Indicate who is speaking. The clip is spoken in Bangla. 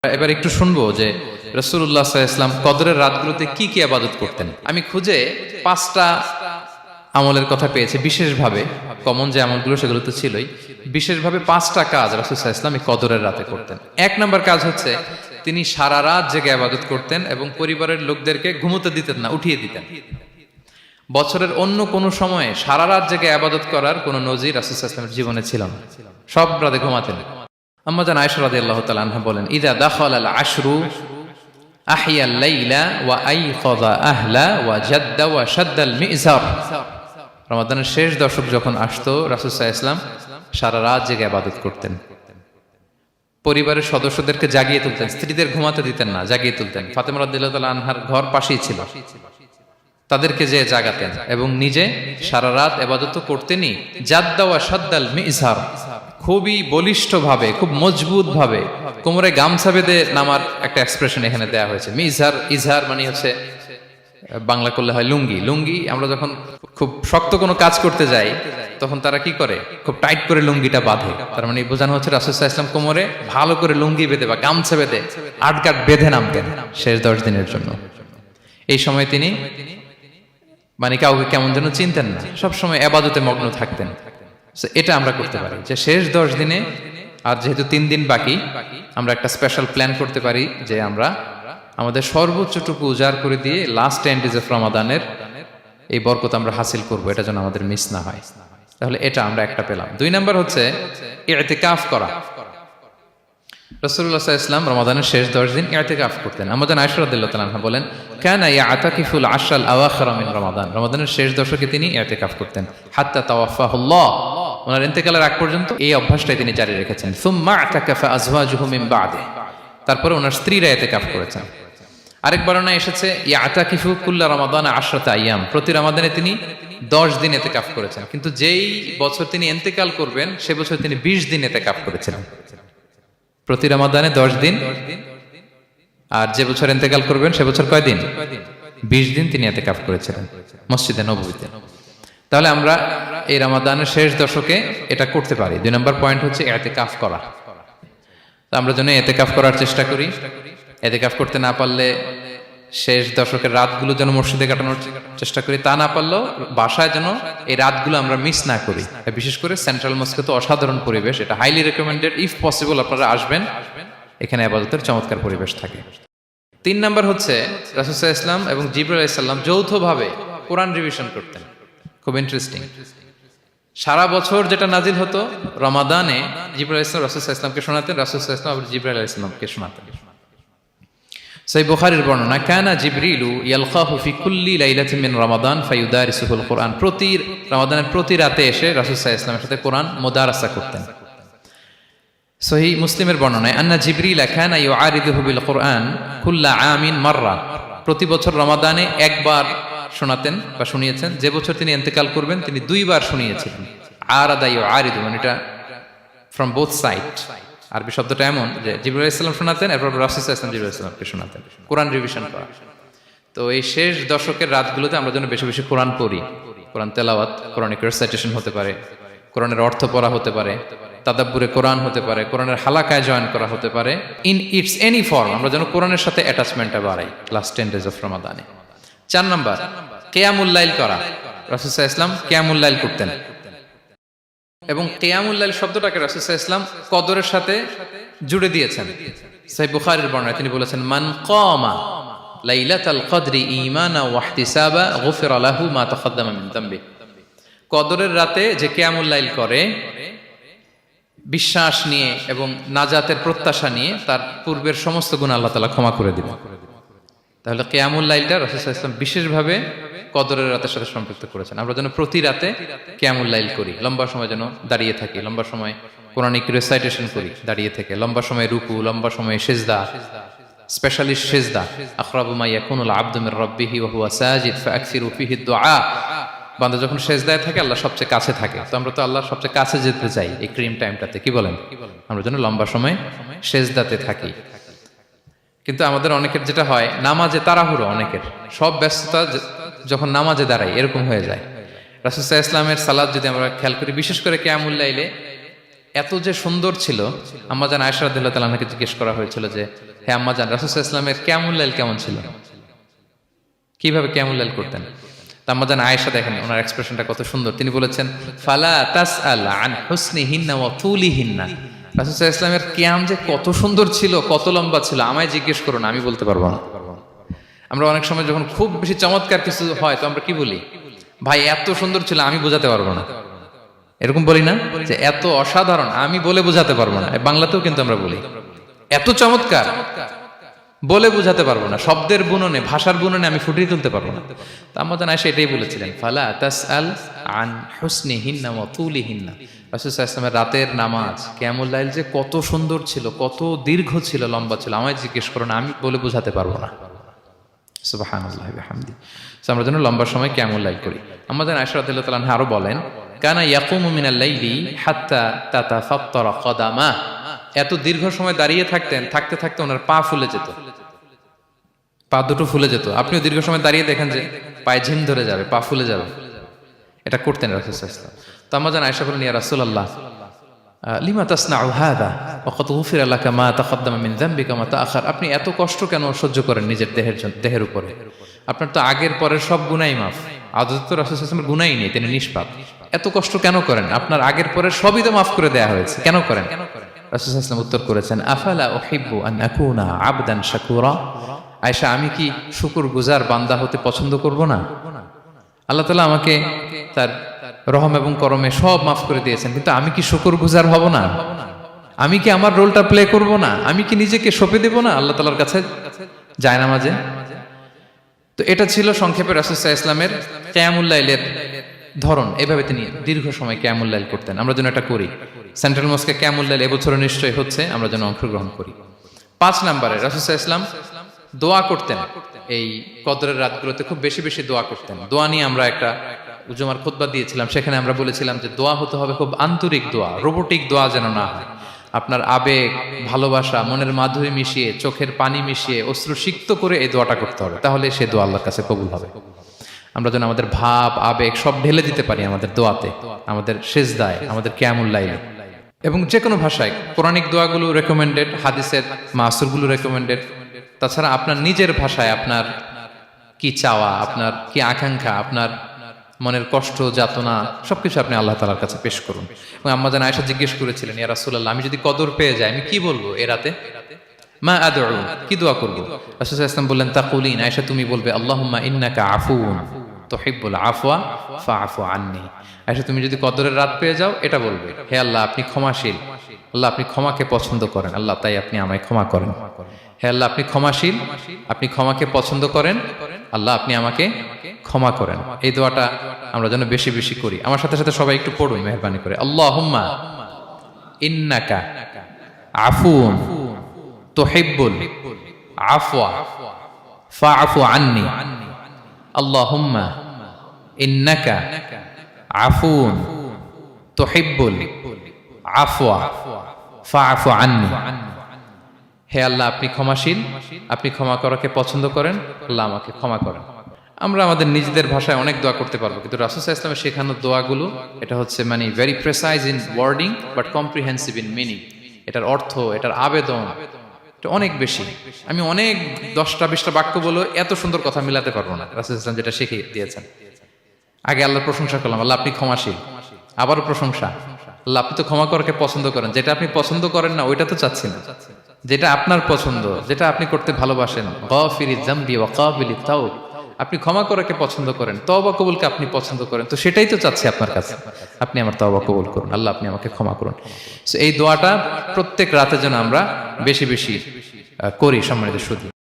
Speaker 1: এবার একটু শুনবো যে রাসূলুল্লাহ সাল্লাল্লাহু আলাইহি ওয়াসাল্লাম কদরের রাতগুলোতে কি কি ইবাদত করতেন। আমি খুঁজে 5টা আমলের কথা পেয়েছি বিশেষভাবে, কমন যে আমলগুলো সেগুলো তো ছিলই, বিশেষভাবে 5টা কাজ রাসূল সাল্লাল্লাহু আলাইহি ওয়াসাল্লাম এই কদরের রাতে করতেন। 1 নম্বর কাজ হচ্ছে তিনি সারা রাত জেগে ইবাদত করতেন এবং পরিবারের লোকদেরকে ঘুমোতে দিতেন না, উঠিয়ে দিতেন। বছরের অন্য কোনো সময়ে সারা রাত জেগে ইবাদত করার কোনো নজির রাসূল সাল্লাল্লাহু আলাইহি ওয়াসাল্লামের জীবনে ছিল না। সব রাতে ঘুমাতেন। আম্মা জান আয়েশা রাদিয়াল্লাহু তাআলা আনহা বলেন, ইযা দাখালাল আশরু আহিয়াল লাইলা ওয়া আইখাযা আহলা ওয়া জাদ্দা ওয়া শাদ্দাল মিজার। রমাদানের শেষ দশক যখন আসতো, রাসূল সাল্লাল্লাহু আলাইহি ওয়াসাল্লাম সারা রাত জেগে ইবাদত করতেন। পরিবারের সদস্যদেরকে জাগিয়ে তুলতেন, স্ত্রীদের ঘুমাতে দিতেন না, জাগিয়ে তুলতেন। ফাতেমা রাদিয়াল্লাহু তাআলা আনহার ঘর পাশেই ছিল, তাদেরকে যে জাগাতেন এবং নিজে সারা রাত ইবাদত করতেনই। জাদ্দা ওয়া শাদ্দাল মিজার, খুবই বলিষ্ঠ ভাবে, খুব মজবুত ভাবে কোমরে গামছা বেঁধে নামার একটা এক্সপ্রেশন এখানে দেওয়া হয়েছে। মিজার, ইজহার মানে হচ্ছে বাংলা করলে হয় লুঙ্গি। লুঙ্গি আমরা যখন খুব শক্ত কোনো কাজ করতে যাই তখন তারা কি করে, খুব টাইট করে লুঙ্গিটা বাঁধে। তার মানে বোঝানো হচ্ছে রাসূল সাল্লাল্লাহু আলাইহি ওয়াসাল্লাম কোমরে ভালো করে লুঙ্গি বেঁধে বা গামছা বেঁধে আটগাট বেঁধে নামতেন শেষ 10 দিনের জন্য। এই সময় তিনি মানে কাউকে কেমন যেন চিনতেন না, সবসময় ইবাদতে মগ্ন থাকতেন। এটা আমরা করতে পারি যে শেষ 10 দিনে, আর যেহেতু 3 দিন বাকি, আমরা একটা স্পেশাল প্ল্যান করতে পারি যে আমরা আমাদের সর্বোচ্চটুকু উজাড় করে দিয়ে লাস্ট 10 ডেজ অফ রমাদানের এই বরকত আমরা হাসিল করব, এটা যেন আমাদের মিস না হয়। তাহলে এটা আমরা একটা পেলাম। 2 নাম্বার হচ্ছে ইতিকাফ করা। রাসূলুল্লাহ সাল্লাল্লাহু আলাইহি ওয়াসাল্লাম রমাদানের শেষ 10 দিন ইতিকাফ করতেন। আমাদের আয়েশা রাদিয়াল্লাহু তাআলা আনহা বলেন, কানা ইয়াতাকিফুল আশরাল আওয়াখির মিন রমাদান। রমাদানের শেষ দশকে তিনি ইতিকাফ করতেন। হাত্তা তাওয়াফাহুল্লাহ, ওনার ইন্তেকালের আগ পর্যন্ত এই অভ্যাসটাই তিনি জারি রেখেছেন। সুম্মা আতাকাফা আজওয়াজুহু মিন বাদে, তারপরে ওনার স্ত্রীরা ইতিকাফ করেছেন। আরেক বর্ণনায় এসেছে ইয়াতাকিফু কুল্লা রমাদান 10 আইয়াম, প্রতি রমাদানে তিনি 10 দিন ইতিকাফ করেছেন। কিন্তু যেই বছর তিনি ইন্তেকাল করবেন সে বছর তিনি 20 দিন ইতিকাফ করেছিলেন। প্রতি রমাদানে 10 দিন, আর যে বছর ইন্তেকাল করবেন সে বছর কয় দিন? 20 দিন তিনি ইতিকাফ করেছিলেন মসজিদে নববীতে। তাহলে আমরা এই রমাদানের শেষ দশকে এটা করতে পারি। 2 নম্বর পয়েন্ট হচ্ছে ইতিকাফ করা। আমরা যেন ইতিকাফ করার চেষ্টা করি। ইতিকাফ করতে না পারলে শেষ দশকের রাতগুলো যেন মসজিদে কাটানোর চেষ্টা করি, তা না পারলেও বাসায় যেন এই রাতগুলো আমরা মিস না করি। বিশেষ করে সেন্ট্রাল মস্কে তো অসাধারণ পরিবেশ, এটা হাইলি রেকমেন্ডেড। ইফ পসিবল আপনারা আসবেন, এখানে ইবাদতের চমৎকার পরিবেশ থাকে। 3 নাম্বার হচ্ছে রাসূল সাল্লাল্লাহু আলাইহি ওয়াসাল্লাম এবং জিবরাইল আলাইহিস সালাম যৌথভাবে কোরআন রিভিশন করতেন। খুব ইন্টারেস্টিং। সারা বছর যেটা নাজিল হতো, রমাদানে জিবরাইল আলাইহিস সালাম রাসূল সাল্লাল্লাহু আলাইহি ওয়াসাল্লামকে শোনাতেন, রাসূল সাল্লাল্লাহু আলাইহি ওয়াসাল্লাম জিবরাইল আলাইহিস সালামকে শোনাতেন। সহিহ বুখারীর বর্ণনা, কানা জিবরিলু ইয়ালকাহু ফি কুল্লি লাইলাতিন মিন রমাদান ফায়ুদারিসুহুল কুরআন। প্রতি রমাদানের প্রতি রাতে এসে রাসূল সাল্লাল্লাহু আলাইহি ওয়াসাল্লামের সাথে কোরআন মুদারাসা করতেন। সহিহ মুসলিমের বর্ণনায়, আন্না জিবরিল কানা ইউআরিদুহু বিল কুরআন কুল্লা আমিন মাররা। প্রতি বছর রমাদানে একবার শোনাতেন বা শুনিয়েছেন, যে বছর তিনি ইন্তেকাল করবেন তিনি 2 বার শুনিয়েছিলেন। আরাদা ইউআরিদু মানে এটা ফ্রম বোথ সাইড। আরবি শব্দটা এমন যে জিবরাইল আলাইহিস সালাম শোনাতেন, এরপর রাসূল সাল্লাল্লাহু আলাইহি ওয়াসাল্লাম জিবরাইল আলাইহিস সালামকে শোনাতেন। কোরআন রিভিশন করা। তো এই শেষ দশকের রাতগুলোতে আমরা যেন বেশি বেশি কোরআন পড়ি। কোরআন তেলাওয়াত, কোরআনিক রিসাইটেশন হতে পারে, কোরআনের অর্থ পড়া হতে পারে, তাদাব্বুরে কোরআন হতে পারে, কোরআনের হালাকায় জয়েন করা হতে পারে। ইন ইটস এনি ফর্ম আমরা যেন কোরআনের সাথে অ্যাটাচমেন্টটা বাড়াই লাস্ট 10 ডেজ অফ রমাদানে। 4 নাম্বার কিয়ামুল লাইল করা। রাসূল সাল্লাল্লাহু আলাইহি ওয়াসাল্লাম কিয়ামুল লাইল করতেন এবং কিয়ামুল লাইল শব্দটাকে রাসূল সাল্লাল্লাহু আলাইহি ওয়াসাল্লাম কদরের সাথে জুড়ে দিয়েছেন। সহিহ বুখারীর বর্ণনায় তিনি বলেছেন, মান কামা লাইলাতাল কদরি ঈমানা ওয়া ইহতিসাবা গুফিরা লাহু মা তাকাদ্দামা মিন যামবি। কদরের রাতে যে কিয়ামুল লাইল করে বিশ্বাস নিয়ে এবং নাজাতের প্রত্যাশা নিয়ে, তার পূর্বের সমস্ত গুনাহ আল্লাহ তাআলা ক্ষমা করে দিবেন। তাহলে কিয়ামুল লাইলটা রাসূল সাল্লাল্লাহু আলাইহি ওয়াসাল্লাম বিশেষভাবে কদরের রাতের সাথে সম্পৃক্ত করেছেন। আমরা যেন প্রতি রাতে কিয়ামুল লাইল করি, লম্বা সময় যেন দাঁড়িয়ে থাকি, লম্বা সময় কোরআনিক রিসাইটেশন করি দাঁড়িয়ে থেকে, লম্বা সময় রুকু, লম্বা সময় সিজদা, স্পেশালি সিজদা। আখরাবু মা ইয়াকুনুল আবদু মির রাব্বিহি ওয়া হুয়া সাজিদ ফাআকসিরু ফিহি দুআ। বান্দা যখন সিজদায় থাকে আল্লাহ সবচেয়ে কাছে থাকে। তো আমরা তো আল্লাহর সবচেয়ে কাছে যেতে চাই এই ক্রিম টাইমটাতে, কি বলেন? আমরা যেন লম্বা সময় সিজদাতে থাকি। কিন্তু আমাদের অনেকের যেটা হয়, নামাজে তাড়াহুড়ো, অনেকের সব ব্যস্ততা যখন নামাজে দাঁড়াই এরকম হয়ে যায়। রাসূল সাল্লাল্লাহু আলাইহি ওয়াসাল্লামের সালাত যদি আমরা খেয়াল করি, বিশেষ করে কিয়ামুল লাইলে এত যে সুন্দর ছিল। আম্মা জান আয়েশা রাদিয়াল্লাহু তাআলা আনহাকে জিজ্ঞেস করা হয়েছিল যে হে আম্মা জান, রাসূল সাল্লাল্লাহু আলাইহি ওয়াসাল্লামের কিয়ামুল লাইল কেমন ছিল, কিভাবে কিয়ামুল লাইল করতেন? আম্মা জান আয়েশা দেখেন ওনার এক্সপ্রেশনটা কত সুন্দর। তিনি বলেছেন ফালা তাসআল আন হুসনিহিন্না ওয়া তুলিহিন্না, রাসূল সাল্লাল্লাহু আলাইহি ওয়াসাল্লামের কিয়াম যে কত সুন্দর ছিল, কত লম্বা ছিল, আমায় জিজ্ঞেস করুন, আমি বলতে পারবো না। আমরা অনেক সময় যখন খুব বেশি চমৎকার কিছু হয় তো আমরা কি বলি, ভাই এত সুন্দর ছিল আমি বোঝাতে পারবো না, এরকম বলি না যে এত অসাধারণ আমি বলে বোঝাতে পারবো না। বাংলাতেও কিন্তু আমরা বলি এত চমৎকার বলে বোঝাতে পারবো না, শব্দের বুননে ভাষার বুননে আমি ফুটিয়ে তুলতে পারবো না। তো আম্মা জান আয়েশা এটাই বলেছিলেন ফালা তাসআল আন হুসনিহিন্না ওয়া তুলিহিন্না, রাসূল সাল্লাল্লাহু আলাইহি ওয়াসাল্লামের রাতের নামাজ কিয়ামুল লাইল যে কত সুন্দর ছিল, কত দীর্ঘ ছিল, লম্বা ছিল, আমায় জিজ্ঞেস করো না, আমি বলে বোঝাতে পারবো না। সুবহানাল্লাহ ওয়া বিহামদি। আমরা যেন লম্বা সময় কিয়ামুল লাইল করি। আম্মা জান আয়েশা রাদিয়াল্লাহু তাআলা আনহা আরো বলেন কানা ইয়াকুমু মিনাল লাইলি হাত্তা তাতাফাত্তারা কদামা, এত দীর্ঘ সময় দাঁড়িয়ে থাকতেন, থাকতে থাকতে ওনার পা ফুলে যেত, পা দুটো ফুলে যেত। আপনিও দীর্ঘ সময় দাঁড়িয়ে দেখেন যে পায়ে ঝিম ধরে যাবে, পা ফুলে যাবে, এটা করতেন রাসূল সাল্লাল্লাহু আলাইহি ওয়াসাল্লাম। তো আম্মা জান আয়েশা বলেন ইয়া রাসূলুল্লাহ লিমা তাসনাউ হাযা ওয়া ক্বাদ গুফিরা লাকা মা তাকদ্দামা মিন যামবিকা মা তাআখার, আপনি এত কষ্ট কেন সহ্য করেন নিজের দেহের উপরে? আপনার তো আগের পরের সব গুনাহ মাফ, আদতে তো রাসূল সাল্লাল্লাহু আলাইহি ওয়াসাল্লামের গুনাহই নেই, তিনি নিষ্পাপ। এত কষ্ট কেন করেন? আপনার আগের পরের সবই তো মাফ করে দেয়া হয়েছে, কেন করেন? রাসূল সাল্লাল্লাহু আলাইহি ওয়াসাল্লাম উত্তর করেছেন আফালা উহিব্বু আন আকুনা আবদান শাকুরা, আয়েশা আমি কি শুকরগুজার বান্দা হতে পছন্দ করব না? আল্লাহ তাআলা আমাকে তার রহম এবং করমে সব মাফ করে দিয়েছেন, কিন্তু আমি কি শুকরগুজার হব না? আমি কি আমার রোলটা প্লে করব না? আমি কি নিজেকে সঁপে দেব না আল্লাহ তাআলার কাছে জায়নামাজে? তো এটা ছিল সংক্ষেপে রাসূল সাল্লাল্লাহু আলাইহি ওয়াসাল্লামের কিয়ামুল লাইলের ধরন। এভাবে তিনি দীর্ঘ সময় কিয়ামুল লাইল করতেন। আমরা যেন এটা করি। সেন্ট্রাল মস্কে কিয়ামুল লাইল এবছর নিশ্চয়ই হচ্ছে, আমরা যেন অংশগ্রহণ করি। 5 নম্বরে রাসূল সাল্লাল্লাহু আলাইহি ওয়াসাল্লাম দোয়া করতেন। এই কদরের রাতগুলোতে খুব বেশি বেশি দোয়া করতেন। দোয়া নিয়ে আমরা একটা জুমার খুতবা দিয়েছিলাম, সেখানে আমরা বলেছিলাম যে দোয়া হতে হবে খুব আন্তরিক দোয়া, রোবোটিক দোয়া যেন না হয়। আপনার আবেগ, ভালোবাসা, মনের মাধুরী মিশিয়ে, চোখের পানি মিশিয়ে, অশ্রু সিক্ত করে এই দোয়াটা করতে হবে, তাহলে সে দোয়া আল্লাহর কাছে কবুল হবে। আমরা যেন আমাদের ভাব, আবেগ সব ঢেলে দিতে পারি আমাদের দোয়াতে, আমাদের সিজদায়, আমাদের কিয়ামুল লাইলে। এবং যে কোনো ভাষায় কোরআনিক দোয়াগুলো রেকমেন্ডেড, হাদিসের মাসুরগুলো রেকমেন্ডেড। তাছাড়া আপনার নিজের ভাষায় আপনার কি চাওয়া, আপনার কি আকাঙ্ক্ষা, আপনার মনের কষ্ট, যাতনা সবকিছু আপনি আল্লাহ তাআলার কাছে পেশ করুন। এবং আম্মা জান আয়েশা জিজ্ঞেস করেছিলেন ইয়া রাসূলুল্লাহ, আমি যদি কদর পেয়ে যাই আমি কি বলবো এ রাতে? মা আদউ, কি দোয়া করব? রাসূল সাল্লাল্লাহু আলাইহি ওয়াসাল্লাম বললেন তাকুলিন, আয়েশা তুমি বলবে আল্লাহুম্মা ইন্নাকা আফুউন তুহিব্বুল আফওয়া ফাআফু আন্নী। আয়েশা তুমি যদি কদরের রাত পেয়ে যাও এটা বলবে, হে আল্লাহ আপনি ক্ষমাশীল, আল্লাহ আপনি ক্ষমাকে পছন্দ করেন, আল্লাহ তাই আপনি আমায় ক্ষমা করেন। হে আল্লাহ আপনি ক্ষমাশীল, আপনি ক্ষমাকে পছন্দ করেন, আল্লাহ আপনি আমাকে ক্ষমা করেন। এই দোয়াটা আমরা যেন বেশি বেশি করি। আমার সাথে সাথে সবাই একটু পড়ুন মেহেরবানি করে। আল্লাহুম্মা ইন্নাকা আফুউন তুহিব্বুল আফওয়া ফাআফু আন্নী। আল্লাহুম্মা ইন্নাকা আফুউন তুহিব্বুল আফওয়া ফাআফু আন্নী। হে আল্লাহ আপনি ক্ষমাশীল, আপনি ক্ষমা করাকে পছন্দ করেন, আল্লাহ আমাকে ক্ষমা করেন। আমরা আমাদের নিজেদের ভাষায় অনেক দোয়া করতে পারবো, কিন্তু রাসূল সাল্লাল্লাহু আলাইহি ওয়াসাল্লামের শেখানো দোয়াগুলো এটা হচ্ছে মানে very precise in wording but comprehensive in meaning. এটার অর্থ, এটার আবেদন এটা অনেক বেশি। আমি অনেক 10টা 20টা বাক্য বলে এত সুন্দর কথা মিলাতে পারবো না। রাসূল সাল্লাল্লাহু আলাইহি ওয়াসাল্লাম যেটা শিখিয়ে দিয়েছেন, আগে আল্লাহর প্রশংসা করলাম, আল্লাহ আপনি ক্ষমাশীল, আবারও প্রশংসা, আল্লাহ আপনি তো ক্ষমা করাকে পছন্দ করেন। যেটা আপনি পছন্দ করেন না ওইটা তো চাচ্ছি না, যেটা আপনার পছন্দ, যেটা আপনি করতে ভালোবাসেন, গাফিরিয যামবি ওয়া কাবিলিত তাওব, আপনি ক্ষমা করাকে পছন্দ করেন, তওবা কবুলকে আপনি পছন্দ করেন, তো সেটাই তো চাচ্ছি আপনার কাছে, আপনি আমার তওবা কবুল করুন, আল্লাহ আপনি আমাকে ক্ষমা করুন। সো এই দোয়াটা প্রত্যেক রাতে যেন আমরা বেশি বেশি করি সম্মানিত সুধী।